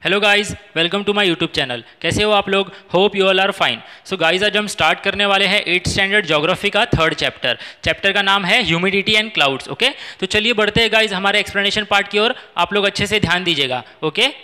Hello guys, welcome to my YouTube channel. कैसे हो आप लोग? Hope you all are fine. So guys, आज हम स्टार्ट करने वाले हैं 8th स्टैंडर्ड ज्योग्राफी का थर्ड चैप्टर का नाम है ह्यूमिडिटी एंड क्लाउड्स। ओके, तो चलिए बढ़ते हैं गाइस हमारे एक्सप्लेनेशन पार्ट की ओर। आप लोग अच्छे से ध्यान दीजिएगा। ओके,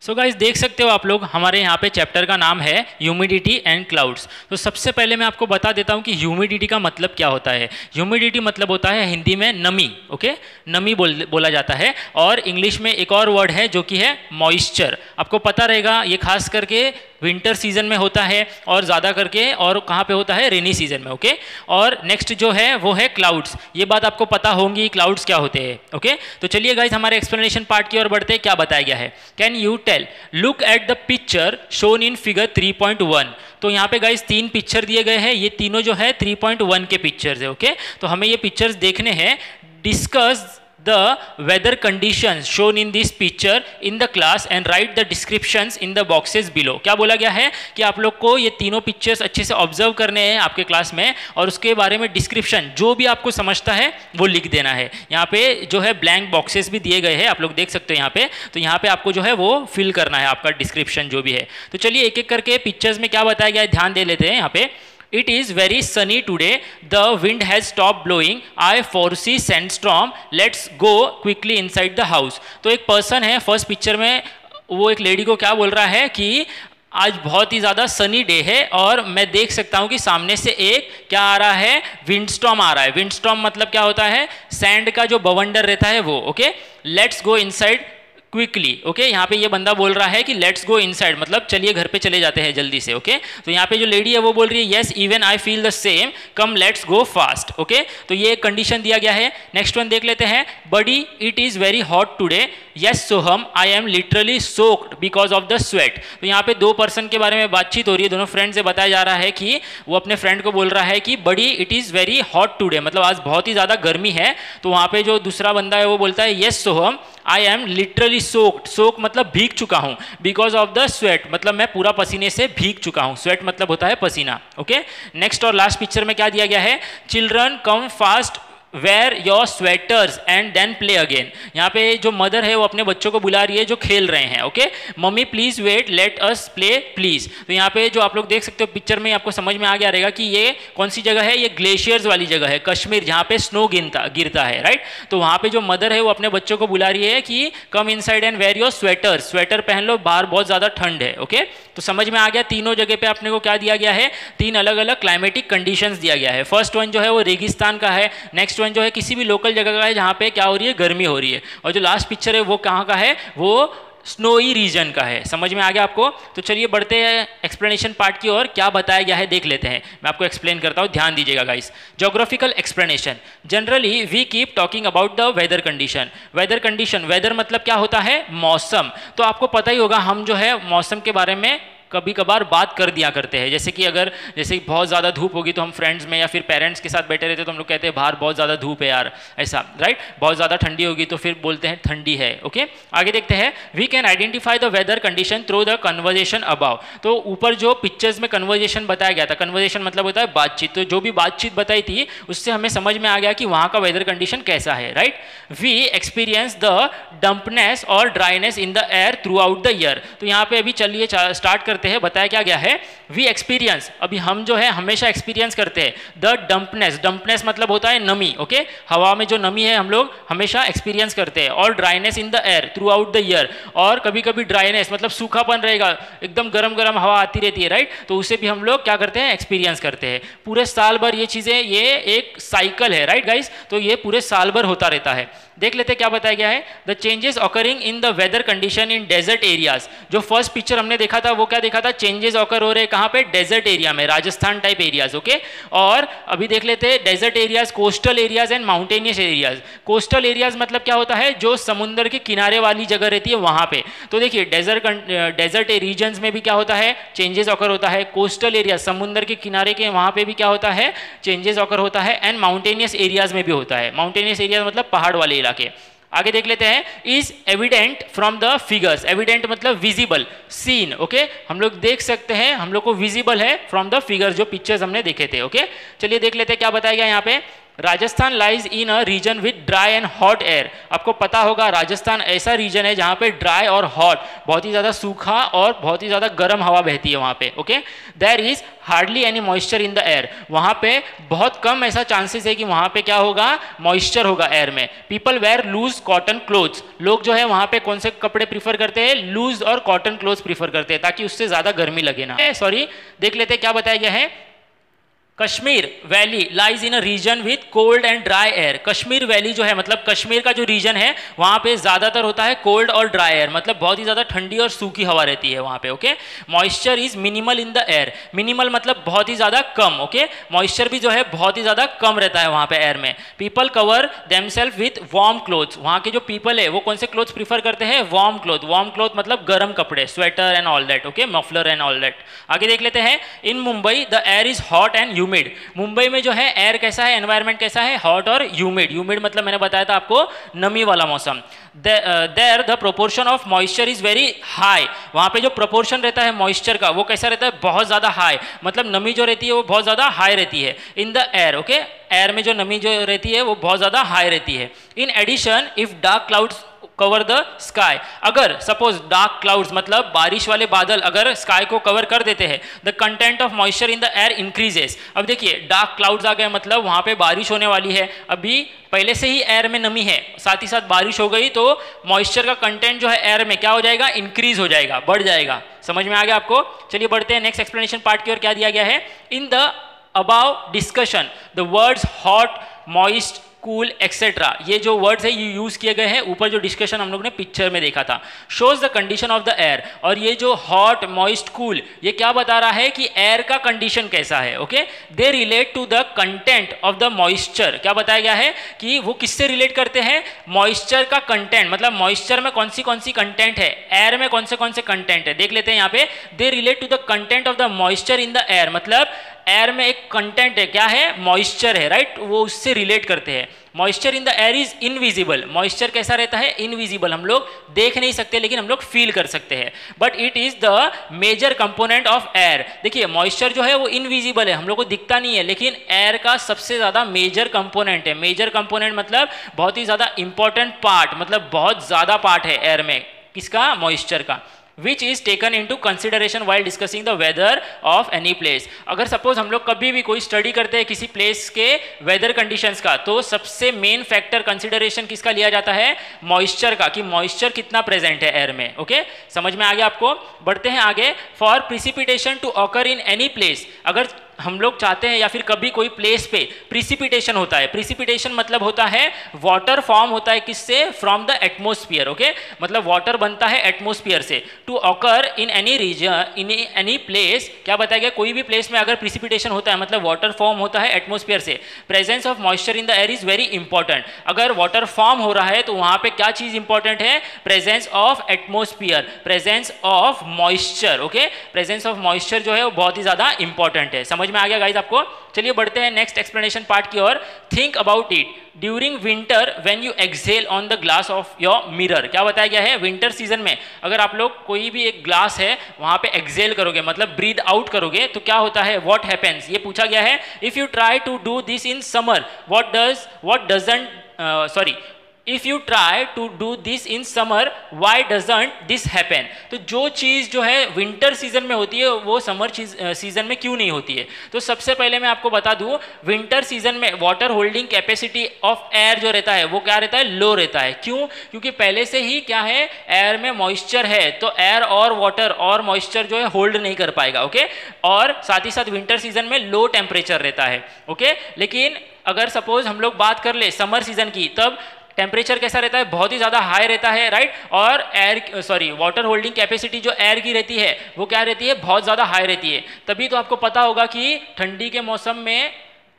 सो गाइस देख सकते हो आप लोग, हमारे यहाँ पे चैप्टर का नाम है ह्यूमिडिटी एंड क्लाउड्स। तो सबसे पहले मैं आपको बता देता हूँ कि ह्यूमिडिटी का मतलब क्या होता है। ह्यूमिडिटी मतलब होता है हिंदी में नमी। ओके, नमी बोला जाता है। और इंग्लिश में एक और वर्ड है जो कि है मॉइस्चर। आपको पता रहेगा, ये खास करके विंटर सीजन में होता है और ज़्यादा करके और कहाँ पे होता है, रेनी सीजन में। ओके, और नेक्स्ट जो है वो है क्लाउड्स। ये बात आपको पता होंगी क्लाउड्स क्या होते हैं। ओके, तो चलिए गाइज हमारे एक्सप्लेनेशन पार्ट की ओर बढ़ते हैं। क्या बताया गया है, can you tell, look at the picture shown in figure 3.1। तो यहाँ पे गाइज 3 पिक्चर दिए गए हैं। ये तीनों जो है 3.1 के पिक्चर्स है। ओके, तो हमें ये पिक्चर्स देखने हैं। Discuss the weather conditions shown in this picture in the class and write the descriptions in the boxes below। क्या बोला गया है कि आप लोग को ये तीनों पिक्चर्स अच्छे से ऑब्जर्व करने हैं आपके क्लास में, और उसके बारे में डिस्क्रिप्शन जो भी आपको समझता है वो लिख देना है। यहाँ पे जो है ब्लैंक बॉक्सेस भी दिए गए हैं, आप लोग देख सकते हो यहाँ पे। तो यहाँ पे आपको जो है वो फिल करना है आपका डिस्क्रिप्शन जो भी है। तो चलिए एक एक करके पिक्चर्स में क्या बताया गया है ध्यान दे लेते हैं। यहाँ पे It is very sunny today. The wind has stopped blowing. I foresee sandstorm. Let's go quickly inside the house. तो एक पर्सन है फर्स्ट पिक्चर में, वो एक लेडी को क्या बोल रहा है कि आज बहुत ही ज़्यादा सनी डे है और मैं देख सकता हूँ कि सामने से एक क्या आ रहा है, विंडस्टॉर्म आ रहा है। विंडस्टॉर्म मतलब क्या होता है, सैंड का जो बवंडर रहता है वो। Okay, let's go inside quickly. Okay, यहाँ पे ये बंदा बोल रहा है कि लेट्स गो इनसाइड, मतलब चलिए घर पे चले जाते हैं जल्दी से। ओके, तो यहाँ पे जो लेडी है वो बोल रही है yes even I feel the same, come let's go fast. Okay, तो ये एक कंडीशन दिया गया है। नेक्स्ट वन देख लेते हैं। Buddy it is very hot today, yes Soham I am literally soaked because of the sweat. तो यहाँ पे 2 पर्सन के बारे में बातचीत हो रही है, दोनों फ्रेंड से बताया जा रहा है कि वो अपने फ्रेंड को बोल रहा है कि buddy it is very hot today, मतलब आज बहुत ही ज़्यादा गर्मी है। तो वहाँ पे जो दूसरा बंदा है वो बोलता है yes Soham I am literally soaked. Soak मतलब भीग चुका हूँ, बिकॉज ऑफ द स्वेट मतलब मैं पूरा पसीने से भीग चुका हूँ। स्वेट मतलब होता है पसीना। ओके, नेक्स्ट और लास्ट पिक्चर में क्या दिया गया है, children come fast wear your sweaters and then play again. यहाँ पे जो मदर है वो अपने बच्चों को बुला रही है जो खेल रहे हैं। Okay, mummy please wait let us play please. तो यहाँ पे जो आप लोग देख सकते हो पिक्चर में, आपको समझ में आ गया रहेगा कि ये कौन सी जगह है, ये ग्लेशियर्स वाली जगह है, कश्मीर, जहाँ पे स्नो गिरता है। राइट, तो वहाँ पे जो मदर है वो अपने बच्चों को बुला रही है कि come inside and wear your sweater, sweater पहन लो, बाहर बहुत ज़्यादा ठंड है। ओके, तो समझ में आ गया, तीनों जगह पे अपने को क्या दिया गया है, 3 अलग अलग क्लाइमेटिक कंडीशंस दिया गया है। फर्स्ट वन जो है वो रेगिस्तान का है, नेक्स्ट वन जो है किसी भी लोकल जगह का है जहाँ पे क्या हो रही है, गर्मी हो रही है, और जो लास्ट पिक्चर है वो कहाँ का है, वो स्नोई रीजन का है। समझ में आ गया आपको? तो चलिए बढ़ते हैं एक्सप्लेनेशन पार्ट की ओर। क्या बताया गया है देख लेते हैं, मैं आपको एक्सप्लेन करता हूँ, ध्यान दीजिएगा guys. Geographical explanation, generally we keep talking about the weather condition. Weather condition, weather मतलब क्या होता है, मौसम। तो आपको पता ही होगा, हम जो है मौसम के बारे में कभी कभार बात कर दिया करते हैं। जैसे कि जैसे बहुत ज़्यादा धूप होगी तो हम फ्रेंड्स में या फिर पेरेंट्स के साथ बैठे रहते तो हम लोग कहते हैं बाहर बहुत ज़्यादा धूप है यार, ऐसा। राइट, बहुत ज़्यादा ठंडी होगी तो फिर बोलते हैं ठंडी है। ओके, आगे देखते हैं। We can identify the weather condition through the conversation above. तो ऊपर जो पिक्चर्स में कन्वर्जेशन बताया गया था, कन्वर्जेशन मतलब होता है बातचीत, तो जो भी बातचीत बताई थी उससे हमें समझ में आ गया कि वहाँ का वेदर कंडीशन कैसा है। राइट, वी एक्सपीरियंस द डंपनेस और dryness in the air through out the year. तो यहाँ पे अभी चलिए स्टार्ट करते हैं। बताया क्या गया है, वी एक्सपीरियंस, अभी हम जो है हमेशा एक्सपीरियंस करते हैं द डंपनेस, डंपनेस मतलब होता है नमी। ओके, हवा में जो नमी है हम लोग हमेशा एक्सपीरियंस करते हैं, और dryness in the air through out the year, और कभी कभी ड्राइनेस मतलब सूखापन रहेगा, एकदम गर्म गर्म हवा आती रहती है। राइट, तो उसे भी हम लोग क्या करते हैं, एक्सपीरियंस करते हैं पूरे साल भर। ये चीज़ें, ये एक साइकिल है। राइट गाइस, तो ये पूरे साल भर होता रहता है। देख लेते हैं क्या बताया गया है, the changes occurring in the weather condition in desert areas. जो फर्स्ट पिक्चर हमने देखा था वो क्या देखा था, चेंजेस ऑकर हो रहे हैं कहाँ पे, डेजर्ट एरिया में, राजस्थान टाइप एरियाज। ओके, और अभी देख लेते हैं desert areas, coastal areas and mountainous areas. Coastal areas मतलब क्या होता है, जो समुद्र के किनारे वाली जगह रहती है वहाँ पे। तो देखिए डेजर्ट रीजन्स में भी क्या होता है, चेंजेस ऑकर होता है। कोस्टल एरिया, समुद्र के किनारे के वहाँ पे भी क्या होता है, चेंजेस ऑकर होता है। एंड माउंटेनियस एरियाज में भी होता है। माउंटेनियस एरियाज मतलब पहाड़ वाले इलाके। आगे देख लेते हैं, is evident from the figures. Evident मतलब विजिबल, सीन। ओके, हम लोग देख सकते हैं, हम लोग को विजिबल है फ्रॉम द फिगर्स, जो पिक्चर्स हमने देखे थे। ओके, चलिए देख लेते हैं क्या बताया गया यहाँ पे। Rajasthan lies in a region with dry and hot air. आपको पता होगा राजस्थान ऐसा रीजन है जहाँ पे ड्राई और हॉट, बहुत ही ज़्यादा सूखा और बहुत ही ज़्यादा गर्म हवा बहती है वहाँ पे। Okay, there is hardly any moisture in the air. वहाँ पे बहुत कम ऐसा चांसेस है कि वहाँ पे क्या होगा, मॉइस्चर होगा एयर में। People wear loose cotton clothes. लोग जो है वहाँ पे कौन से कपड़े प्रीफर करते हैं, लूज और कॉटन क्लोथ्स प्रीफर करते हैं ताकि उससे ज़्यादा गर्मी लगे ना। सॉरी, देख लेते हैं क्या बताया गया है। Kashmir valley lies in a region with cold and dry air. Kashmir valley जो है मतलब कश्मीर का जो रीजन है वहाँ पे ज़्यादातर होता है कोल्ड और ड्राई एयर, मतलब बहुत ही ज़्यादा ठंडी और सूखी हवा रहती है वहाँ पे। Okay, moisture is minimal in the air. Minimal मतलब बहुत ही ज़्यादा कम। ओके, मॉइस्चर भी जो है बहुत ही ज़्यादा कम रहता है वहाँ पे एयर में। People cover themselves with warm clothes. वहाँ के जो पीपल है वो कौन से क्लोथ्स प्रीफर करते हैं, वार्म क्लोथ। वार्म क्लोथ मतलब गर्म कपड़े, sweater and all that. Okay, muffler and all that. आगे देख लेते हैं। In Mumbai the air is hot and humid. Mumbai में जो है एयर कैसा है, एनवायरनमेंट कैसा है, हॉट और ह्यूमिड। ह्यूमिड मतलब मैंने बताया था आपको नमी वाला मौसम। There the proportion of moisture is very high. वहाँ पे जो प्रोपोर्शन रहता है मॉइस्चर का वो कैसा रहता है, बहुत ज़्यादा हाई, मतलब नमी जो रहती है वो बहुत ज़्यादा हाई रहती है in the air. Okay, air में जो नमी जो रहती है वो बहुत ज़्यादा हाई रहती है। In addition if dark clouds cover the sky. अगर सपोज डार्क क्लाउड्स मतलब बारिश वाले बादल अगर स्काई को कवर कर देते हैं, the content of moisture in the air increases. अब देखिए डार्क क्लाउड्स आ गए मतलब वहाँ पे बारिश होने वाली है, अभी पहले से ही एयर में नमी है, साथ ही साथ बारिश हो गई तो मॉइस्चर का कंटेंट जो है एयर में क्या हो जाएगा, इंक्रीज हो जाएगा, बढ़ जाएगा। समझ में आ गया आपको। चलिए बढ़ते हैं नेक्स्ट एक्सप्लेनेशन पार्ट की ओर। क्या दिया गया है, in the above discussion the words hot, moist, cool etcetera, ये जो वर्ड्स है ये यूज किए गए हैं ऊपर जो डिस्कशन हम लोग ने पिक्चर में देखा था। Shows the condition of the air. और ये जो हॉट, मॉइस्ट, कूल ये क्या बता रहा है कि एयर का कंडीशन कैसा है। Okay, they relate to the content of the moisture. क्या बताया गया है कि वो किससे रिलेट करते हैं, मॉइस्चर का कंटेंट, मतलब मॉइस्चर में कौन सी कंटेंट है, एयर में कौन से कंटेंट है। देख लेते हैं यहाँ पे, they relate to the content of the moisture in the air, मतलब एयर में एक कंटेंट है, क्या है, मॉइस्चर है, राइट, वो उससे रिलेट करते हैं। Moisture in the air is invisible. Moisture कैसा रहता है, इनविजिबल, हम लोग देख नहीं सकते लेकिन हम लोग फील कर सकते हैं। But it is the major component of air. देखिए मॉइस्चर जो है वो इनविजिबल है, हम लोग को दिखता नहीं है, लेकिन एयर का सबसे ज्यादा मेजर कंपोनेंट है। मेजर कंपोनेंट मतलब बहुत ही ज्यादा इंपॉर्टेंट पार्ट, मतलब बहुत ज्यादा पार्ट है एयर में, किसका, मॉइस्चर का। Which is taken into consideration while discussing the weather of any place. अगर सपोज हम लोग कभी भी कोई स्टडी करते हैं किसी प्लेस के वेदर कंडीशंस का, तो सबसे मेन फैक्टर कंसिडरेशन किसका लिया जाता है, मॉइस्चर का, कि मॉइस्चर कितना प्रेजेंट है एयर में। ओके, समझ में आ गया आपको। बढ़ते हैं आगे। For precipitation to occur in any place, अगर हम लोग चाहते हैं या फिर कभी कोई प्लेस पे प्रिसिपिटेशन होता है, प्रिसिपिटेशन मतलब होता है वाटर फॉर्म होता है किससे, फ्रॉम द एटमोस्फियर। ओके, मतलब वाटर बनता है एटमोस्फियर से। To occur in any region, in any place, क्या बताया गया, कोई भी प्लेस में अगर प्रिसिपिटेशन होता है मतलब वाटर फॉर्म होता है एटमोस्फियर से, presence of moisture in the air is very important. अगर वाटर फॉर्म हो रहा है तो वहां पे क्या चीज इंपॉर्टेंट है, presence of atmosphere, presence of moisture. Okay, presence of moisture जो है वो बहुत ही ज्यादा इंपॉर्टेंट है। समझ में आ गया गाइस आपको। चलिए बढ़ते हैं नेक्स्ट एक्सप्लेनेशन पार्ट की ओर। Think about it during winter when you exhale on the glass of your mirror. क्या बताया गया है, विंटर सीजन में अगर आप लोग कोई भी एक ग्लास है वहां पे एक्सहेल करोगे मतलब ब्रीथ आउट करोगे तो क्या होता है, व्हाट हैपेंस, ये पूछा गया है। If you try to do this in summer what doesn't if you try to do this in summer why doesn't this happen. तो जो चीज़ जो है विंटर सीजन में होती है वो समर सीजन में क्यों नहीं होती है। तो सबसे पहले मैं आपको बता दूं, विंटर सीजन में water holding capacity of air जो रहता है वो क्या रहता है, लो रहता है। क्यों, क्योंकि पहले से ही क्या है, एयर में मॉइस्चर है, तो एयर और वाटर और मॉइस्चर जो है होल्ड नहीं कर पाएगा। ओके, और साथ ही साथ विंटर सीजन में लो टेम्परेचर रहता है। ओके, लेकिन अगर सपोज हम लोग बात कर ले समर सीजन की, तब टेम्परेचर कैसा रहता है, बहुत ही ज़्यादा हाई रहता है, राइट। और वाटर होल्डिंग कैपेसिटी जो एयर की रहती है वो क्या रहती है, बहुत ज़्यादा हाई रहती है। तभी तो आपको पता होगा कि ठंडी के मौसम में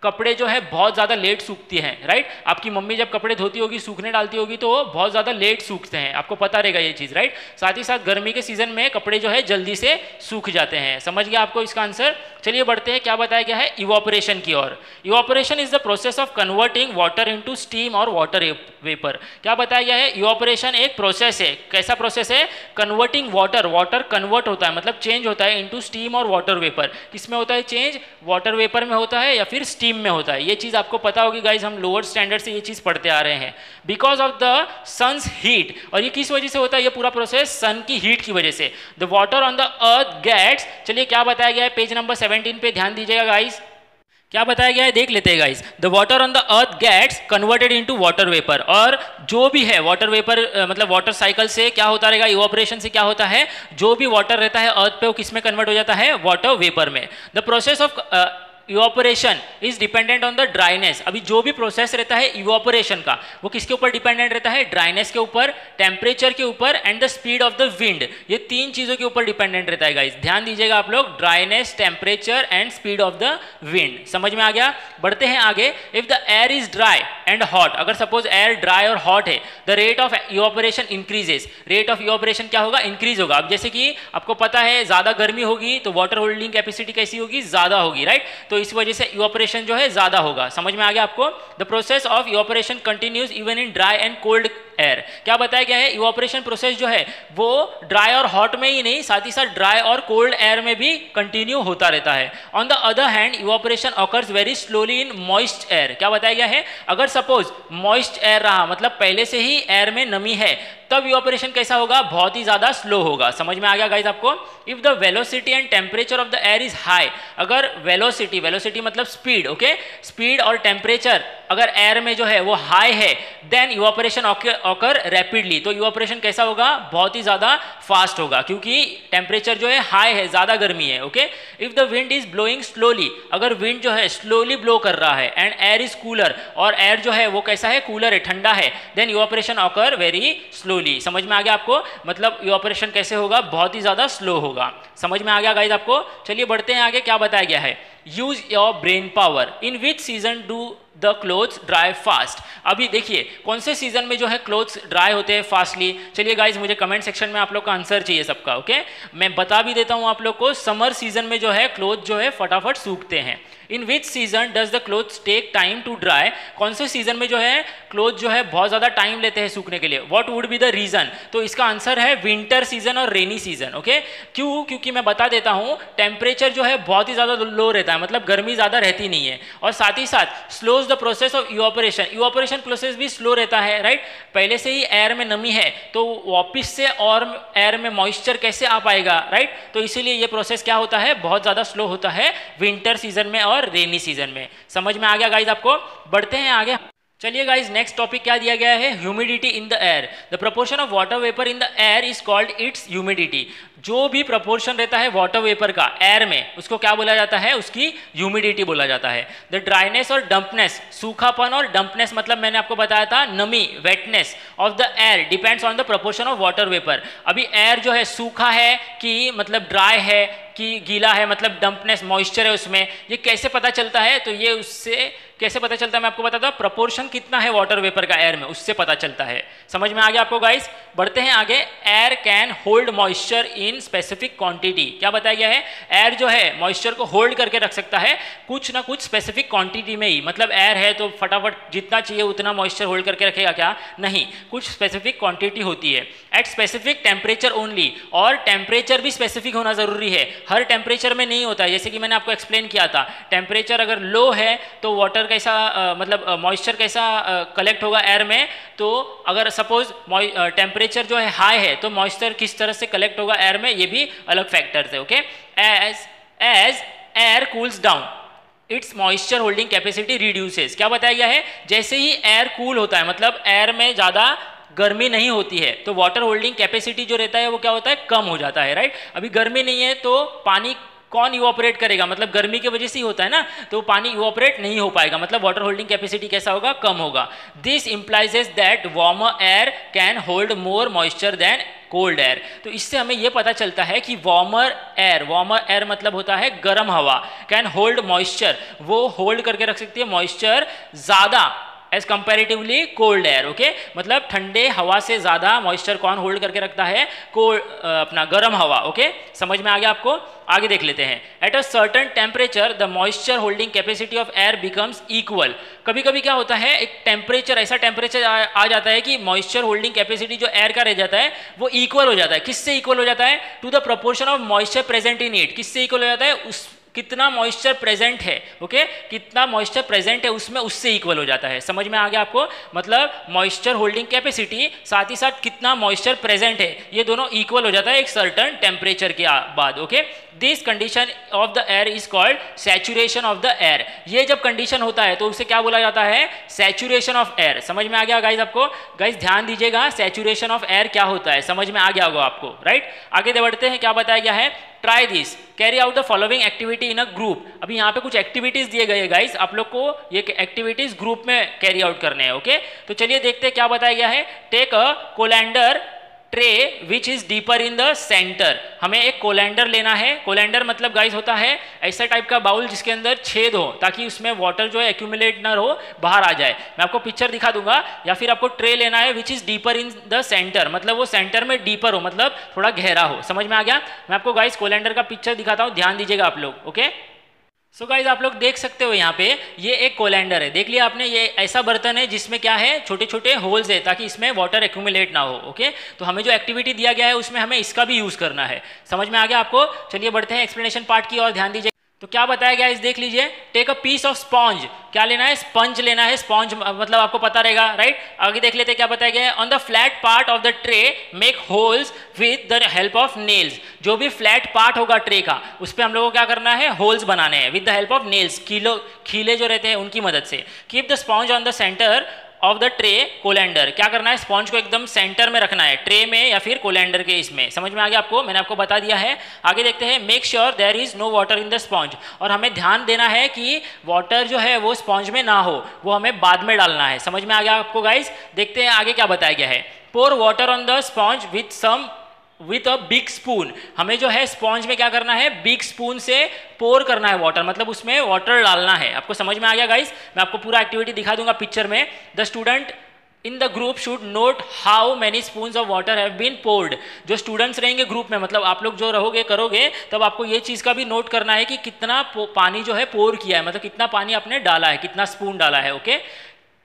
कपड़े जो है बहुत ज़्यादा लेट सूखते हैं, राइट। आपकी मम्मी जब कपड़े धोती होगी, सूखने डालती होगी तो बहुत ज़्यादा लेट सूखते हैं, आपको पता रहेगा ये चीज़, राइट। साथ ही साथ गर्मी के सीजन में कपड़े जो है जल्दी से सूख जाते हैं। समझ गया आपको इसका आंसर। चलिए बढ़ते हैं, क्या बताया गया है, इवापोरेशन की ओर। Evaporation is the process of converting water into steam और वाटर वेपर। क्या बताया गया है, इवापोरेशन एक प्रोसेस है। कैसा प्रोसेस है, कन्वर्टिंग वाटर कन्वर्ट होता है मतलब चेंज होता है इनटू स्टीम और वाटर वेपर। किसमें होता है चेंज, वाटर वेपर में होता है या फिर स्टीम स्टीम में होता है। ये चीज़ आपको पता होगी गाइज, हम लोअर स्टैंडर्ड से ये चीज़ पढ़ते आ रहे हैं। Because of the sun's heat, और ये किस वजह से होता है ये पूरा प्रोसेस? सन की हीट की वजह से। The water on the earth gets, चलिए क्या बताया गया है पेज नंबर 17 पे ध्यान दीजिएगा गाइज, क्या बताया गया है देख लेते हैं guys. The water on the earth gets converted into water vapour, और जो भी है वाटर वेपर मतलब वाटर साइकिल से क्या होता रहेगा, इवापोरेशन से क्या होता है, जो भी वाटर रहता है अर्थ पे वो किस में कन्वर्ट हो जाता है? वाटर वेपर में। The process of evaporation is dependent on the dryness. अभी जो भी प्रोसेस रहता है इवापोरेशन का वो किसके ऊपर डिपेंडेंट रहता है? ड्राइनेस के ऊपर, टेम्परेचर के ऊपर and the speed of the wind. ये तीन चीजों के ऊपर डिपेंडेंट रहता है गाइस, ध्यान दीजिएगा आप लोग, dryness, temperature and speed of the wind. समझ में आ गया? बढ़ते हैं आगे। If the air is dry and hot, अगर सपोज एयर ड्राई और हॉट है, the rate of evaporation increases. Rate of evaporation क्या होगा? इंक्रीज होगा। अब जैसे कि आपको पता है ज्यादा गर्मी होगी तो वाटर होल्डिंग कैपेसिटी कैसी होगी? ज्यादा होगी, राइट? तो इस वजह से इवापोरेशन जो है ज्यादा होगा। समझ में आ गया आपको? The process of evaporation continues even in dry and cold air. क्या बताया गया है? इवापोरेशन प्रोसेस जो है वो ड्राई और हॉट में ही नहीं, साथ ही साथ ड्राई और कोल्ड एयर में भी कंटिन्यू होता रहता है। On the other hand evaporation occurs very slowly in moist air. क्या बताया गया है? अगर सपोज मॉइस्ट एयर रहा, मतलब पहले से ही एयर में नमी है, तब इवापोरेशन कैसा होगा? बहुत ही ज्यादा स्लो होगा। समझ में आ गया गाइस आपको? If the velocity and temperature of the air is high, अगर वेलोसिटी, वेलोसिटी मतलब स्पीड, ओके, स्पीड और टेम्परेचर अगर एयर में जो है वो हाई है, देन इवापोरेशन ऑकर रैपिडली। तो इवापोरेशन कैसा होगा? बहुत ही ज्यादा फास्ट होगा, क्योंकि टेम्परेचर जो है हाई है, ज्यादा गर्मी है, okay. If the wind is blowing slowly, अगर विंड जो है स्लोली ब्लो कर रहा है एंड एयर इज कूलर, और एयर जो है वो कैसा है? कूलर है, ठंडा है, then evaporation occur very slowly. समझ में आ गया आपको? मतलब इवापोरेशन कैसे होगा? बहुत ही ज्यादा स्लो होगा। समझ में आ गया गाइस आपको? चलिए बढ़ते हैं आगे। क्या बताया गया है? Use your brain power. In which season do the clothes dry fast. अभी देखिए कौन से सीजन में जो है क्लोथ्स ड्राई होते हैं फास्टली। चलिए गाइज, मुझे कमेंट सेक्शन में आप लोग का आंसर चाहिए सबका, ओके। मैं बता भी देता हूं आप लोग को, समर सीजन में जो है क्लोथ जो है फटाफट सूखते हैं। In which season does the clothes take time to dry. कौन से सीजन में जो है क्लोथ जो है बहुत ज़्यादा टाइम लेते हैं सूखने के लिए? What would be the reason? तो इसका आंसर है विंटर सीजन और रेनी सीजन, ओके। क्यों? क्योंकि मैं बता देता हूँ, टेम्परेचर जो है बहुत ही ज़्यादा लो रहता है, मतलब गर्मी ज़्यादा रहती नहीं है, और साथ ही साथ slows the process of evaporation. Evaporation process भी स्लो रहता है, राइट? पहले से ही एयर में नमी है तो वापिस से और एयर में मॉइस्चर कैसे आ पाएगा, राइट? तो इसीलिए ये प्रोसेस क्या होता है? बहुत ज़्यादा स्लो होता है विंटर सीजन में और रेनी सीजन में। समझ में आ गया गाइज आपको? बढ़ते हैं आगे। चलिए गाइज, नेक्स्ट टॉपिक क्या दिया गया है? Humidity in the air. The proportion of water vapour in the air is called its humidity. जो भी प्रोपोर्शन रहता है वाटर वेपर का एयर में, उसको क्या बोला जाता है? उसकी ह्यूमिडिटी बोला जाता है। द ड्राइनेस और डंपनेस, सूखापन और डंपनेस मतलब मैंने आपको बताया था नमी, वेटनेस of the air depends on the proportion of water vapour. अभी एयर जो है सूखा है कि मतलब ड्राई है कि गीला है, मतलब डंपनेस मॉइस्चर है उसमें, ये कैसे पता चलता है? तो ये उससे कैसे पता चलता है मैं आपको बताता हूँ। प्रोपोर्शन कितना है वाटर वेपर का एयर में, उससे पता चलता है। समझ में आ गया आपको गाइस? बढ़ते हैं आगे। Air can hold moisture in specific quantity. क्या बताया गया है? एयर जो है मॉइस्चर को होल्ड करके रख सकता है कुछ ना कुछ स्पेसिफिक क्वांटिटी में ही। मतलब एयर है तो फटाफट जितना चाहिए उतना मॉइस्चर होल्ड करके रखेगा क्या? नहीं, कुछ स्पेसिफिक क्वांटिटी होती है एट स्पेसिफिक टेम्परेचर ओनली। और टेम्परेचर भी स्पेसिफिक होना जरूरी है, हर टेम्परेचर में नहीं होता है। जैसे कि मैंने आपको एक्सप्लेन किया था, टेम्परेचर अगर लो है तो वाटर कैसा मतलब मॉइस्चर कैसा कलेक्ट होगा एयर में। तो अगर सपोज टेम्परेचर जो है हाई है तो मॉइस्चर किस तरह से कलेक्ट होगा एयर में, ये भी अलग फैक्टर्स है, okay. As air cools down its moisture holding capacity reduces. क्या बताया गया है? जैसे ही एयर कूल होता है, मतलब एयर में ज़्यादा गर्मी नहीं होती है, तो वाटर होल्डिंग कैपेसिटी जो रहता है वो क्या होता है? कम हो जाता है, राइट? अभी गर्मी नहीं है तो पानी कौन इवापोरेट करेगा? मतलब गर्मी की वजह से ही होता है ना, तो पानी इवापोरेट नहीं हो पाएगा, मतलब वाटर होल्डिंग कैपेसिटी कैसा होगा? कम होगा। This implies that warmer air can hold more moisture than cold air. तो इससे हमें यह पता चलता है कि वार्मर एयर मतलब होता है गर्म हवा, कैन होल्ड मॉइस्चर, वो होल्ड करके रख सकती है मॉइस्चर ज़्यादा as comparatively cold air, okay. मतलब ठंडे हवा से ज्यादा मॉइस्चर कौन होल्ड करके रखता है? अपना गर्म हवा, ओके। समझ में आ गया आपको? आगे देख लेते हैं। At a certain temperature the moisture holding capacity of air becomes equal. कभी कभी क्या होता है, एक टेम्परेचर ऐसा टेम्परेचर आ जाता है कि मॉइस्चर होल्डिंग कैपेसिटी जो एयर का रह जाता है वो इक्वल हो जाता है। किससे इक्वल हो जाता है? To the proportion of moisture present in it. किससे इक्वल हो जाता है? उस कितना मॉइस्चर प्रेजेंट है, ओके, कितना मॉइस्चर प्रेजेंट है उसमें, उससे इक्वल हो जाता है। समझ में आ गया आपको? मतलब मॉइस्चर होल्डिंग कैपेसिटी साथ ही साथ कितना मॉइस्चर प्रेजेंट है, ये दोनों इक्वल हो जाता है एक सर्टन टेम्परेचर के बाद, okay. This condition of the air is called saturation of the air. ये जब कंडीशन होता है तो उसे क्या बोला जाता है? Saturation of air. समझ में आ गया गाइज आपको? गाइज ध्यान दीजिएगा, सैचुरेशन ऑफ एयर क्या होता है, समझ में आ गया होगा आपको, राइट। आगे बढ़ते हैं, क्या बताया गया है? Try this, carry out the following activity in a group. अभी यहाँ पे कुछ एक्टिविटीज दिए गए गाइज, आप लोग को ये एक्टिविटीज ग्रुप में कैरी आउट करने हैं, ओके। तो चलिए देखते हैं क्या बताया गया है। Take a colander tray which is deeper in the centre. हमें एक कोलैंडर लेना है। कोलैंडर मतलब गाइस होता है ऐसा टाइप का बाउल जिसके अंदर छेद हो ताकि उसमें वाटर जो है एक्यूमुलेट ना हो, बाहर आ जाए। मैं आपको पिक्चर दिखा दूंगा। या फिर आपको ट्रे लेना है विच is deeper in the centre, मतलब वो सेंटर में डीपर हो, मतलब थोड़ा गहरा हो। समझ में आ गया? मैं आपको गाइस कोलैंडर का पिक्चर दिखाता हूँ, ध्यान दीजिएगा आप लोग, ओके। सो गाइज आप लोग देख सकते हो यहाँ पे ये एक कोलैंडर है, देख लिया आपने। ये ऐसा बर्तन है जिसमें क्या है, छोटे छोटे होल्स है ताकि इसमें वाटर एक्यूमुलेट ना हो, ओके। तो हमें जो एक्टिविटी दिया गया है उसमें हमें इसका भी यूज़ करना है। समझ में आ गया आपको? चलिए बढ़ते हैं एक्सप्लेनेशन पार्ट की ओर, ध्यान दीजिए। तो क्या बताया गया इस देख लीजिए। Take a piece of sponge, क्या लेना है? स्पंज लेना है। स्पॉन्ज मतलब आपको पता रहेगा, राइट। आगे देख लेते हैं क्या बताया गया है। On the flat part of the tray make holes with the help of nails. जो भी फ्लैट पार्ट होगा ट्रे का, उस पर हम लोगों को क्या करना है? होल्स बनाने हैं with the help of nails, खीले जो रहते हैं उनकी मदद से। Keep the sponge on the centre of the tray colander, क्या करना है? स्पॉन्ज को एकदम सेंटर में रखना है, ट्रे में या फिर कोलैंडर के इसमें। समझ में आ गया आपको? मैंने आपको बता दिया है। आगे देखते हैं। Make sure there is no water in the sponge, और हमें ध्यान देना है कि वाटर जो है वो स्पॉन्ज में ना हो, वो हमें बाद में डालना है। समझ में आ गया आपको गाइज? देखते हैं आगे क्या बताया गया है। Pour water on the sponge with a big spoon. हमें जो है स्पॉन्ज में क्या करना है? बिग स्पून से पोर करना है वाटर, मतलब उसमें वाटर डालना है। आपको समझ में आ गया गाइस? मैं आपको पूरा एक्टिविटी दिखा दूंगा पिक्चर में। The student in the group should note how many spoons of water have been poured. जो स्टूडेंट्स रहेंगे ग्रुप में, मतलब आप लोग जो रहोगे करोगे, तब आपको ये चीज़ का भी नोट करना है कि कितना पानी जो है पोर किया है, मतलब कितना पानी आपने डाला है, कितना स्पून डाला है, okay.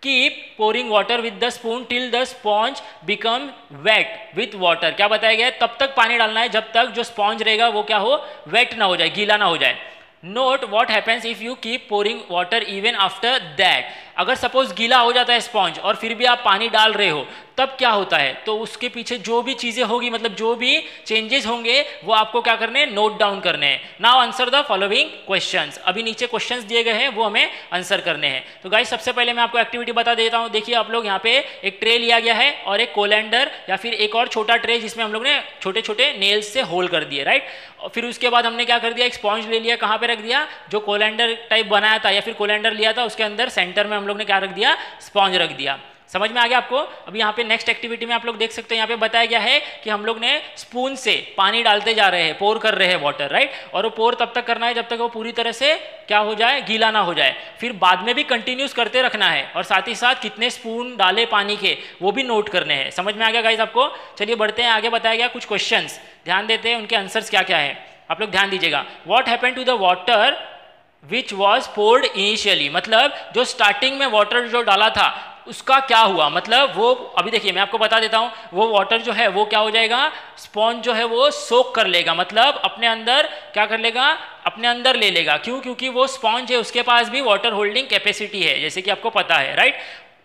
Keep pouring water with the spoon till the sponge become wait with water. क्या बताया गया है? तब तक पानी डालना है जब तक जो स्पॉन्ज रहेगा वो क्या हो? वेट ना हो जाए, गीला ना हो जाए। Note what happens if you keep pouring water even after that. अगर सपोज गीला हो जाता है स्पॉन्ज और फिर भी आप पानी डाल रहे हो, तब क्या होता है? तो उसके पीछे जो भी चीज़ें होगी, मतलब जो भी चेंजेस होंगे, वो आपको क्या करने हैं? नोट डाउन करने हैं। Now answer the following questions. अभी नीचे क्वेश्चंस दिए गए हैं, वो हमें आंसर करने हैं। तो गाइस सबसे पहले मैं आपको एक्टिविटी बता देता हूँ। देखिए आप लोग यहाँ पे एक ट्रे लिया गया है और एक कोलैंडर या फिर एक और छोटा ट्रे जिसमें हम लोग ने छोटे छोटे नेल्स से होल कर दिए, राइट। और फिर उसके बाद हमने क्या कर दिया? एक स्पॉन्ज ले लिया, कहाँ पे रख दिया? जो कोलैंडर टाइप बनाया था या फिर कोलैंडर लिया था उसके अंदर सेंटर में हम लोग ने क्या रख दिया? स्पॉन्ज रख दिया। समझ में आ गया आपको? अब यहाँ पे नेक्स्ट एक्टिविटी में आप लोग देख सकते हैं, यहाँ पे बताया गया है कि हम लोग ने स्पून से पानी डालते जा रहे हैं, पोर कर रहे हैं वाटर, राइट। और वो पोर तब तक करना है जब तक वो पूरी तरह से क्या हो जाए? गीला ना हो जाए। फिर बाद में भी कंटिन्यूस करते रखना है, और साथ ही साथ कितने स्पून डाले पानी के वो भी नोट करने हैं। समझ में आ गया गाइस आपको? चलिए बढ़ते हैं आगे। बताया गया कुछ क्वेश्चन, ध्यान देते हैं उनके आंसर्स क्या क्या है। आप लोग ध्यान दीजिएगा। What happened to the water which was poured initially, मतलब जो स्टार्टिंग में वाटर जो डाला था उसका क्या हुआ? मतलब वो अभी देखिए मैं आपको बता देता हूँ, वो वाटर जो है वो क्या हो जाएगा? स्पॉन्ज जो है वो सोक कर लेगा, मतलब अपने अंदर क्या कर लेगा? अपने अंदर ले लेगा। क्यों? क्योंकि वो स्पॉन्ज है, उसके पास भी वाटर होल्डिंग कैपेसिटी है, जैसे कि आपको पता है, राइट।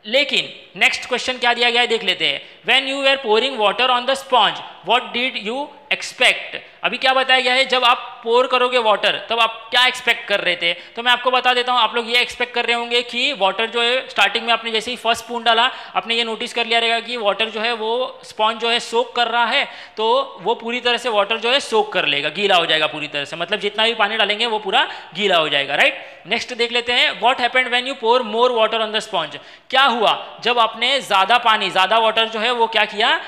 लेकिन नेक्स्ट क्वेश्चन क्या दिया गया है देख लेते हैं। When you are pouring water on the sponge what did you expect. अभी क्या बताया गया है? जब आप पोर करोगे वाटर तब आप क्या एक्सपेक्ट कर रहे थे? तो मैं आपको बता देता हूँ। आप लोग ये एक्सपेक्ट कर रहे होंगे कि वाटर जो है स्टार्टिंग में आपने जैसे ही फर्स्ट स्पून डाला, आपने ये नोटिस कर लिया रहेगा कि वाटर जो है वो स्पॉन्ज जो है सोक कर रहा है, तो वो पूरी तरह से वाटर जो है सोक कर लेगा, गीला हो जाएगा पूरी तरह से, मतलब जितना भी पानी डालेंगे वो पूरा गीला हो जाएगा, राइट। नेक्स्ट देख लेते हैं। What happened when you pour more water on the sponge. क्या हुआ जब आपने ज़्यादा पानी, ज़्यादा वाटर जो है वो क्या किया?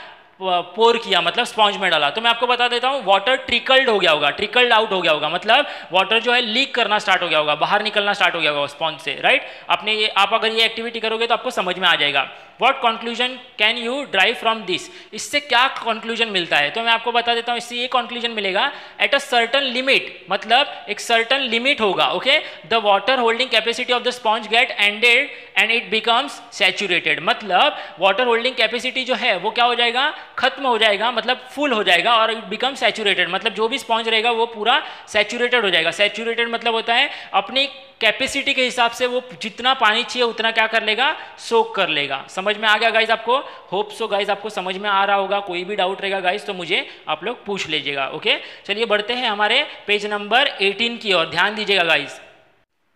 पोर किया, मतलब स्पॉन्ज में डाला। तो मैं आपको बता देता हूँ, वाटर ट्रिकल्ड हो गया होगा, ट्रिकल्ड आउट हो गया होगा, मतलब वाटर जो है लीक करना स्टार्ट हो गया होगा, बाहर निकलना स्टार्ट हो गया होगा स्पॉन्ज से, राइट। आपने ये आप अगर ये एक्टिविटी करोगे तो आपको समझ में आ जाएगा। What conclusion can you drive from this. इससे क्या कंक्लूजन मिलता है? तो मैं आपको बता देता हूँ, इससे ये कंक्लूजन मिलेगा एट अ सर्टन लिमिट, मतलब एक सर्टन लिमिट होगा, ओके। The water holding capacity of the sponge get ended and it becomes saturated, मतलब वाटर होल्डिंग कैपेसिटी जो है वो क्या हो जाएगा, खत्म हो जाएगा, मतलब फुल हो जाएगा, और इट बिकम सैचुरेटेड, मतलब जो भी स्पॉन्ज रहेगा वो पूरा सैचुरेटेड हो जाएगा। सैचुरेटेड मतलब होता है अपनी कैपेसिटी के हिसाब से वो जितना पानी चाहिए उतना क्या कर लेगा, सोक कर लेगा। समझ में आ गया गाइज आपको? होप सो गाइज आपको समझ में आ रहा होगा। कोई भी डाउट रहेगा गाइज तो मुझे आप लोग पूछ लीजिएगा। ओके, चलिए बढ़ते हैं हमारे पेज नंबर 18 की ओर, ध्यान दीजिएगा गाइज।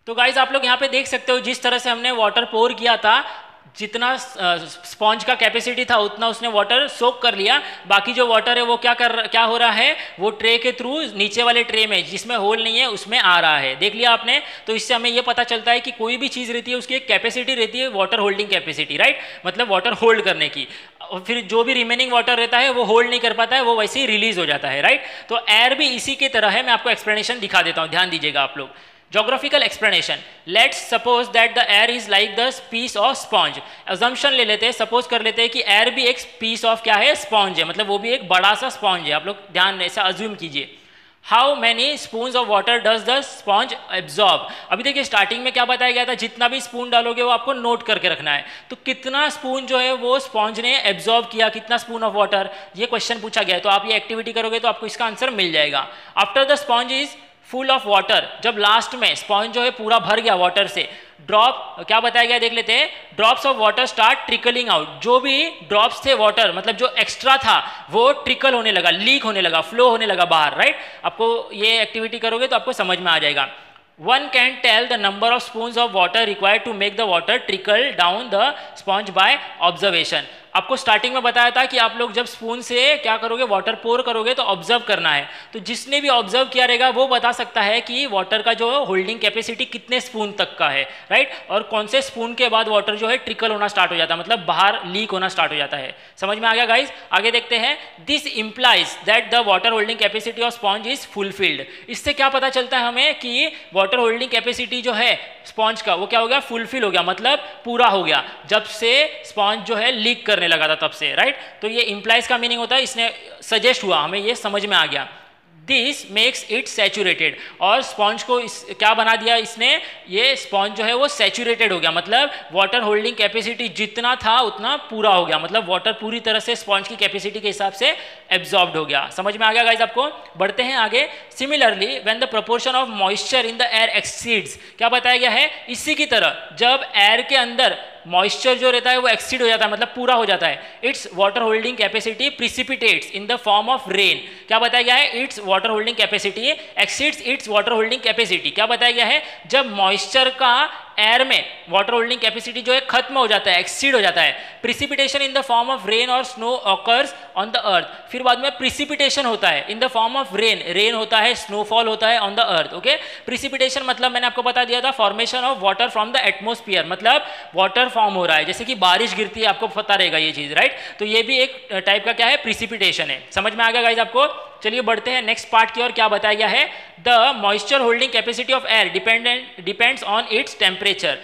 तो गाइज आप लोग यहाँ पे देख सकते हो जिस तरह से हमने वाटर पोर किया था, जितना स्पॉन्ज का कैपेसिटी था उतना उसने वाटर सोक कर लिया, बाकी जो वाटर है वो क्या हो रहा है, वो ट्रे के थ्रू नीचे वाले ट्रे में जिसमें होल नहीं है उसमें आ रहा है। देख लिया आपने? तो इससे हमें ये पता चलता है कि कोई भी चीज़ रहती है उसकी एक कैपेसिटी रहती है, वाटर होल्डिंग कैपेसिटी, राइट, मतलब वाटर होल्ड करने की। और फिर जो भी रिमेनिंग वाटर रहता है वो होल्ड नहीं कर पाता है, वो वैसे ही रिलीज हो जाता है, राइट। तो एयर भी इसी की तरह है। मैं आपको एक्सप्लेनेशन दिखा देता हूँ, ध्यान दीजिएगा आप लोग। Geographical explanation. Let's suppose that the air is like the piece of sponge. Assumption ले लेते हैं, सपोज कर लेते हैं कि एयर भी एक piece of क्या है, स्पॉन्ज है, मतलब वो भी एक बड़ा सा स्पॉन्ज है। आप लोग ध्यान ऐसा अज्यूम कीजिए। How many spoons of water does the sponge absorb? अभी देखिए स्टार्टिंग में क्या बताया गया था, जितना भी स्पून डालोगे वो आपको नोट करके रखना है। तो कितना स्पून जो है वो स्पॉन्ज ने एब्जॉर्ब किया, कितना स्पून ऑफ वाटर, ये क्वेश्चन पूछा गया है। तो आप ये एक्टिविटी करोगे तो आपको इसका आंसर मिल जाएगा। After the sponge is full of water, जब लास्ट में स्पॉन्ज जो है पूरा भर गया वाटर से, ड्रॉप क्या बताया गया देख लेते हैं। Drops of water start trickling out, जो भी ड्रॉप्स थे वाटर, मतलब जो एक्स्ट्रा था वो ट्रिकल होने लगा, लीक होने लगा, फ्लो होने लगा बाहर, राइट। आपको ये एक्टिविटी करोगे तो आपको समझ में आ जाएगा। One can tell the number of spoons of water required to make the water trickle down the sponge by observation. आपको स्टार्टिंग में बताया था कि आप लोग जब स्पून से क्या करोगे, वाटर पोर करोगे तो ऑब्जर्व करना है। तो जिसने भी ऑब्जर्व किया रहेगा वो बता सकता है कि वाटर का जो होल्डिंग कैपेसिटी कितने स्पून तक का है, राइट, और कौन से स्पून के बाद वाटर जो है ट्रिकल होना स्टार्ट हो जाता है, मतलब बाहर लीक होना स्टार्ट हो जाता है। समझ में आ गया गाइज? आगे देखते हैं। This implies that the water holding capacity of sponge is fulfilled. इससे क्या पता चलता है हमें कि वाटर होल्डिंग कैपेसिटी जो है स्पॉन्ज का वो क्या हो गया, फुलफिल हो गया, मतलब पूरा हो गया, जब से स्पॉन्ज जो है लीक करने लगा था तब से, राइट। तो ये इंप्लाइज का मीनिंग होता है, इसने सजेस्ट हुआ, हमें ये समझ में आ गया। दिस मेक्स इट सैचुरेटेड, और स्पॉन्ज को क्या बना दिया इसने, ये स्पॉन्ज जो है वो सैचुरेटेड हो गया, मतलब वाटर होल्डिंग कैपेसिटी जितना था उतना पूरा हो गया, मतलब वाटर पूरी तरह से स्पॉन्ज की कैपेसिटी के हिसाब से एब्जॉर्ब्ड हो गया। समझ में आ गया गाइज आपको? बढ़ते हैं आगे। Similarly when the proportion of moisture in the air exceeds, क्या बताया गया है, इसी की तरह जब एयर के अंदर मॉइस्चर जो रहता है वो एक्सीड हो जाता है, मतलब पूरा हो जाता है, it's water holding capacity प्रिसिपिटेट्स in the form of rain. क्या बताया गया है, it's water holding capacity exceeds its water holding capacity. क्या बताया गया है, जब मॉइस्चर का एयर में वाटर होल्डिंग कैपेसिटी जो है खत्म हो जाता है, एक्सीड हो जाता है, precipitation in the form of rain और snow occurs on the earth. फिर बाद में प्रिसिपिटेशन होता है in the form of rain, rain होता है, स्नोफॉल होता है on the earth. Okay, precipitation मतलब मैंने आपको बता दिया था, formation of water from the atmosphere, मतलब वाटर फॉर्म हो रहा है, जैसे कि बारिश गिरती है, आपको पता रहेगा ये चीज, राइट। तो ये भी एक टाइप का क्या है, प्रिसिपिटेशन है। समझ में आ गया गाइज आपको? चलिए बढ़ते हैं नेक्स्ट पार्ट की ओर। क्या बताया गया है, the moisture holding capacity of air depends on its temperature.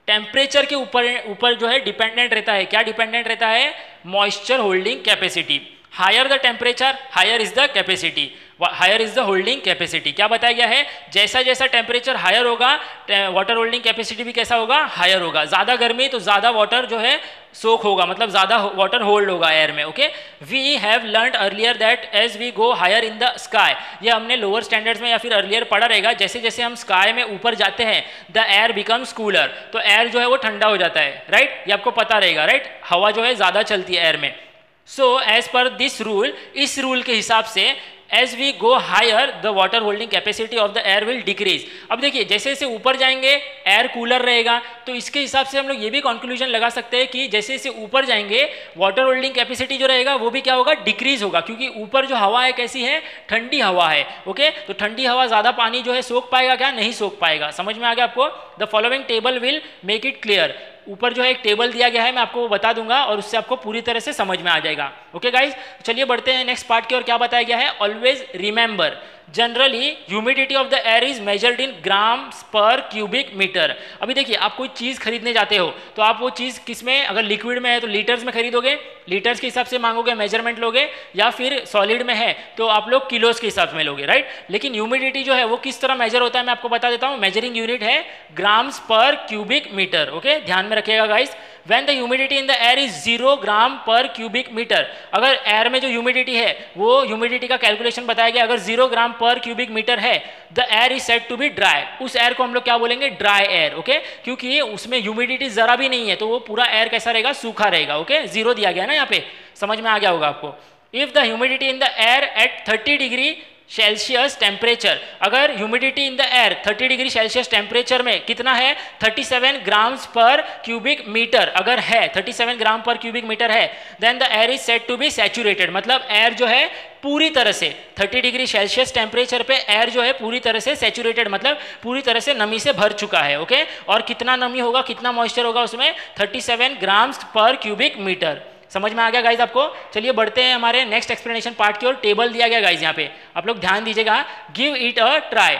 Temperature के ऊपर जो है डिपेंडेंट रहता है, क्या डिपेंडेंट रहता है, moisture holding capacity. Higher the temperature higher is the capacity, higher is the holding capacity. क्या बताया गया है, जैसा जैसा टेम्परेचर हायर होगा वाटर होल्डिंग कैपेसिटी भी कैसा होगा, हायर होगा। ज़्यादा गर्मी तो ज़्यादा वाटर जो है सोक होगा, मतलब ज़्यादा वाटर होल्ड होगा एयर में। Okay, we have learned earlier that as we go higher in the sky, ये हमने लोअर स्टैंडर्ड्स में या फिर अर्लियर पढ़ा रहेगा, जैसे जैसे हम स्काई में ऊपर जाते हैं द एयर बिकम्स कूलर, तो एयर जो है वो ठंडा हो जाता है, राइट, ये आपको पता रहेगा, राइट, हवा जो है ज़्यादा चलती है एयर में। So as per this rule, इस रूल के हिसाब से as we go higher the water holding capacity of the air will decrease. अब देखिए जैसे जैसे ऊपर जाएंगे एयर कूलर रहेगा, तो इसके हिसाब से हम लोग ये भी कंक्लूजन लगा सकते हैं कि जैसे जैसे ऊपर जाएंगे वाटर होल्डिंग कैपेसिटी जो रहेगा वो भी क्या होगा, डिक्रीज होगा, क्योंकि ऊपर जो हवा है कैसी है, ठंडी हवा है। ओके, तो ठंडी हवा ज़्यादा पानी जो है सोख पाएगा क्या, नहीं सोख पाएगा। समझ में आ गया आपको? The following table will make it clear. ऊपर जो है एक टेबल दिया गया है, मैं आपको वो बता दूंगा और उससे आपको पूरी तरह से समझ में आ जाएगा। ओके गाइज, चलिए बढ़ते हैं नेक्स्ट पार्ट की ओर। क्या बताया गया है, always remember generally humidity of the air is measured in grams पर क्यूबिक मीटर। अभी देखिए, आप कोई चीज़ खरीदने जाते हो तो आप वो चीज़ किस में, अगर लिक्विड में है तो लीटर्स में खरीदोगे, लीटर्स के हिसाब से मांगोगे, मेजरमेंट लोगे, या फिर सॉलिड में है तो आप लोग किलोस के हिसाब में लोगे, राइट। लेकिन ह्यूमिडिटी जो है वो किस तरह मेजर होता है मैं आपको बता देता हूँ। मेजरिंग यूनिट है ग्राम्स पर क्यूबिक मीटर। ओके, ध्यान में रखिएगा guys. When the humidity in the air is 0 gram per cubic metre, अगर एयर में जो ह्यूमिडिटी है वो ह्यूमिडिटी का कैलकुलेशन बताया गया, अगर 0 ग्राम पर क्यूबिक मीटर है, the air is said to be dry. उस एयर को हम लोग क्या बोलेंगे? Dry air. ओके, क्योंकि उसमें ह्यूमिडिटी जरा भी नहीं है तो वो पूरा एयर कैसा रहेगा? सूखा रहेगा। ओके, 0 दिया गया ना यहाँ पे, समझ में आ गया होगा आपको। If the humidity in the air at 30 degree Celsius temperature, अगर humidity in the air 30 degree Celsius temperature में कितना है? 37 ग्राम्स पर क्यूबिक मीटर अगर है, 37 ग्राम पर क्यूबिक मीटर है, then the air is said to be saturated. मतलब air जो है पूरी तरह से 30 डिग्री सेल्सियस टेम्परेचर पे एयर जो है पूरी तरह से सैचुरेटेड, मतलब पूरी तरह से नमी से भर चुका है। ओके, और कितना नमी होगा, कितना मॉइस्चर होगा उसमें? 37 ग्राम्स पर क्यूबिक मीटर। समझ में आ गया गाइज आपको? चलिए बढ़ते हैं हमारे नेक्स्ट एक्सप्लेनेशन पार्ट की ओर। टेबल दिया गया गाइज यहाँ पे, आप लोग ध्यान दीजिएगा। Give it a try.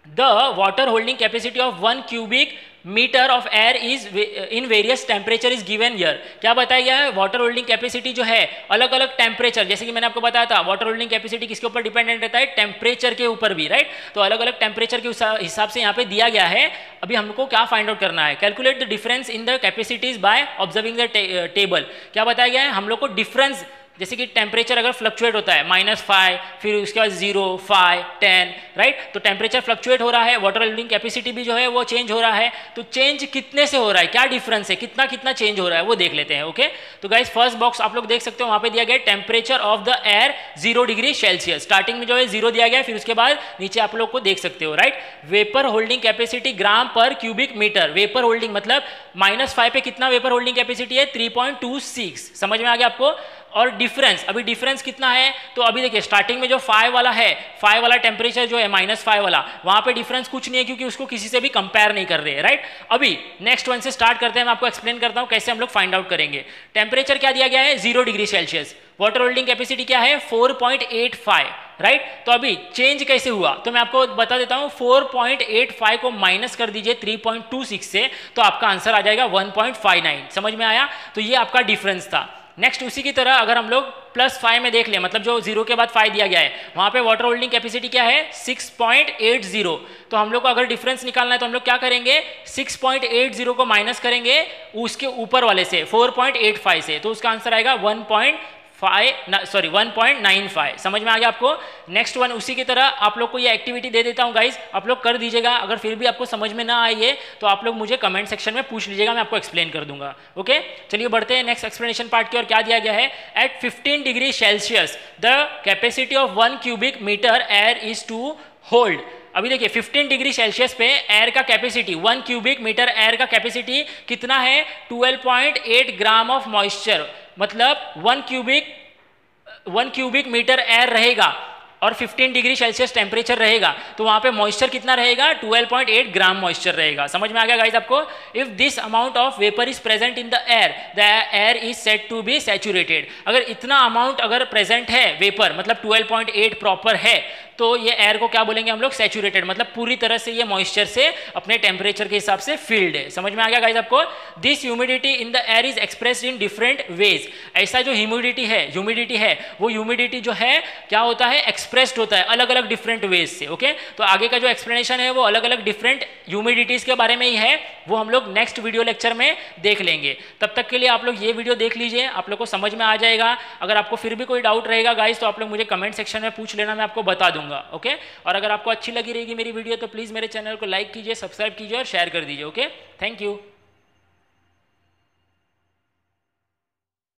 The water holding capacity of 1 cubic metre of air is in various temperature is given here. क्या बताया गया है? वाटर होल्डिंग कैपेसिटी जो है अलग अलग टेम्परेचर, जैसे कि मैंने आपको बताया था वाटर होल्डिंग कैपेसिटी किसके ऊपर डिपेंडेंट रहता है? टेम्परेचर के ऊपर भी, राइट। तो अलग अलग टेम्परेचर के हिसाब से यहाँ पे दिया गया है। अभी हमको क्या फाइंड आउट करना है? Calculate the difference in the capacities by observing the table. क्या बताया गया है? हम लोग को डिफरेंस, जैसे कि टेम्परेचर अगर फ्लक्चुएट होता है -5, फिर उसके बाद 0, 5, 10, राइट। तो टेम्परेचर फ्लक्चुएट हो रहा है, वाटर होल्डिंग कैपेसिटी भी जो है वो चेंज हो रहा है। तो चेंज कितने से हो रहा है, क्या डिफरेंस है, कितना कितना चेंज हो रहा है वो देख लेते हैं। ओके, तो गाइस फर्स्ट बॉक्स आप लोग देख सकते हो, वहाँ पे दिया गया temperature of the air 0 degree Celsius. Starting में जो है 0 दिया गया, फिर उसके बाद नीचे आप लोग को देख सकते हो, राइट। वेपर होल्डिंग कैपेसिटी ग्राम per cubic metre. Vapour holding मतलब -5 पे कितना वेपर होल्डिंग कैपेसिटी है? 3.26। समझ में आ गया आपको? और डिफरेंस, अभी डिफरेंस कितना है? तो अभी देखिए स्टार्टिंग में जो 5 वाला है, 5 वाला टेम्परेचर जो है -5 वाला, वहां पे डिफरेंस कुछ नहीं है क्योंकि उसको किसी से भी कंपेयर नहीं कर रहे हैं, राइट। अभी नेक्स्ट वन से स्टार्ट करते हैं, मैं आपको एक्सप्लेन करता हूं कैसे हम लोग फाइंड आउट करेंगे। टेम्परेचर क्या दिया गया है? 0 degree Celsius. Water holding capacity क्या है? 4.85, राइट। तो अभी चेंज कैसे हुआ तो मैं आपको बता देता हूं। 4.85 को माइनस कर दीजिए 3.26 से, तो आपका आंसर आ जाएगा 1.59। समझ में आया? तो ये आपका डिफरेंस था। नेक्स्ट उसी की तरह अगर हम लोग +5 में देख लें, मतलब जो 0 के बाद 5 दिया गया है, वहाँ पे वाटर होल्डिंग कैपेसिटी क्या है? 6.80। तो हम लोग को अगर डिफरेंस निकालना है तो हम लोग क्या करेंगे? 6.80 को माइनस करेंगे उसके ऊपर वाले से, 4.85 से, तो उसका आंसर आएगा 1.95। समझ में आ गया आपको? नेक्स्ट वन उसी की तरह आप लोग को ये एक्टिविटी दे देता हूँ गाइज, आप लोग कर दीजिएगा। अगर फिर भी आपको समझ में ना आई है तो आप लोग मुझे कमेंट सेक्शन में पूछ लीजिएगा, मैं आपको एक्सप्लेन कर दूंगा। ओके, चलिए बढ़ते हैं नेक्स्ट एक्सप्लेनेशन पार्ट की ओर। क्या दिया गया है? At 15 degree Celsius the capacity of 1 cubic metre air is to hold. अभी देखिए 15 डिग्री सेल्सियस पे एयर का कैपेसिटी, 1 क्यूबिक मीटर एयर का कैपेसिटी कितना है? 12.8 ग्राम ऑफ मॉइस्चर। मतलब 1 क्यूबिक मीटर एयर रहेगा और 15 डिग्री सेल्सियस टेम्परेचर रहेगा, तो वहां पे मॉइस्चर कितना रहेगा? 12.8 ग्राम मॉइस्चर रहेगा। समझ में आ गया गाइस आपको? If this amount of vapour is present in the air is said to be saturated. अगर इतना अमाउंट अगर प्रेजेंट है वेपर, मतलब 12.8 प्रॉपर है, तो ये एयर को क्या बोलेंगे हम लोग? सैचुरेटेड, मतलब पूरी तरह से ये मॉइस्चर से अपने टेम्परेचर के हिसाब से फिल्ड है। समझ में आ गया गाइस आपको? This humidity in the air is expressed in different ways. ऐसा जो ह्यूमिडिटी है वो ह्यूमिडिटी जो है क्या होता है? एक्सप्रेस्ड होता है अलग अलग डिफरेंट वेज से। ओके, तो आगे का जो एक्सप्लेनेशन है वो अलग अलग डिफरेंट ह्यूमिडिटीज के बारे में ही है, वो हम लोग नेक्स्ट वीडियो लेक्चर में देख लेंगे। तब तक के लिए आप लोग ये वीडियो देख लीजिए, आप लोग को समझ में आ जाएगा। अगर आपको फिर भी कोई डाउट रहेगा गाइस तो आप लोग मुझे कमेंट सेक्शन में पूछ लेना, मैं आपको बता दूंगा। ओके, और अगर आपको अच्छी लगी रहेगी मेरी वीडियो तो प्लीज़ मेरे चैनल को लाइक कीजिए, सब्सक्राइब कीजिए और शेयर कर दीजिए। Okay, thank you.